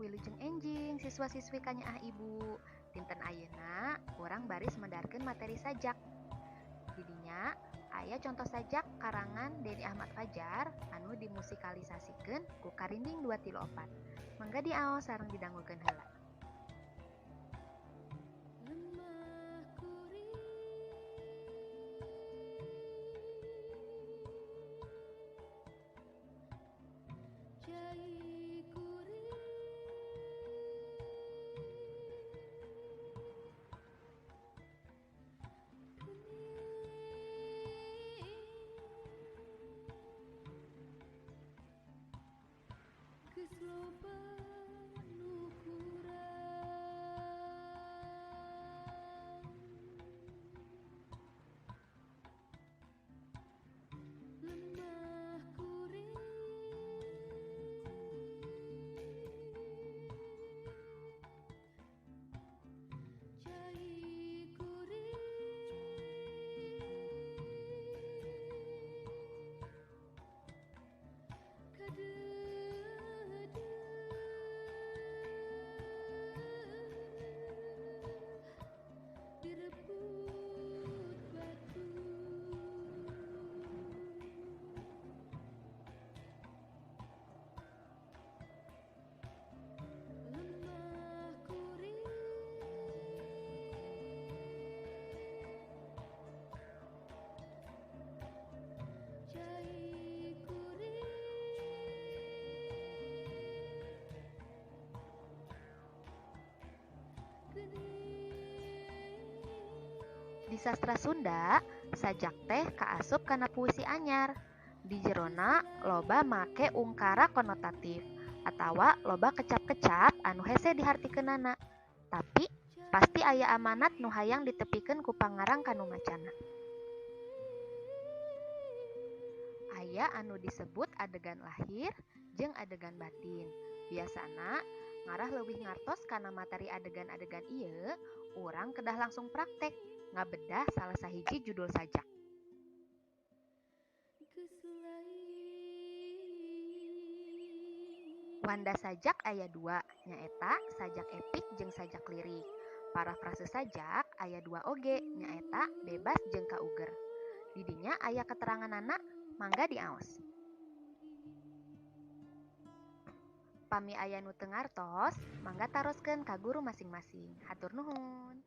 Wilujeng enjing siswa-siswi kanya ibu. Dinten ayeuna urang baris mendarkeun materi sajak. Didinya aya contoh sajak karangan Denny Ahmad Fajar anu dimusikalisasikeun ku Karinding 234. Mangga diaos sareng didanggukeun heula. Di sastra Sunda, sajak teh kaasup kana puisi anyar. Di jerona loba make ungkara konotatif atawa loba kecap-kecap anu hese dihartikeunana. Tapi pasti aya amanat nu hayang ditepikeun ku pangarang kanu macana. Aya anu disebut adegan lahir jeung adegan batin. Biasana ngarah leuwih ngartos kana materi adegan-adegan ieu, urang kedah langsung praktek ngabedah salah sahiji judul sajak. Wanda sajak aya 2, nyaeta sajak epik jeung sajak lirik. Parafrase sajak aya 2 oge, nyaeta bebas jeung kauger. Didinya aya keteranganana, mangga diaos. Pami aya nu teu ngartos, mangga taroskeun ka guru masing-masing. Hatur nuhun.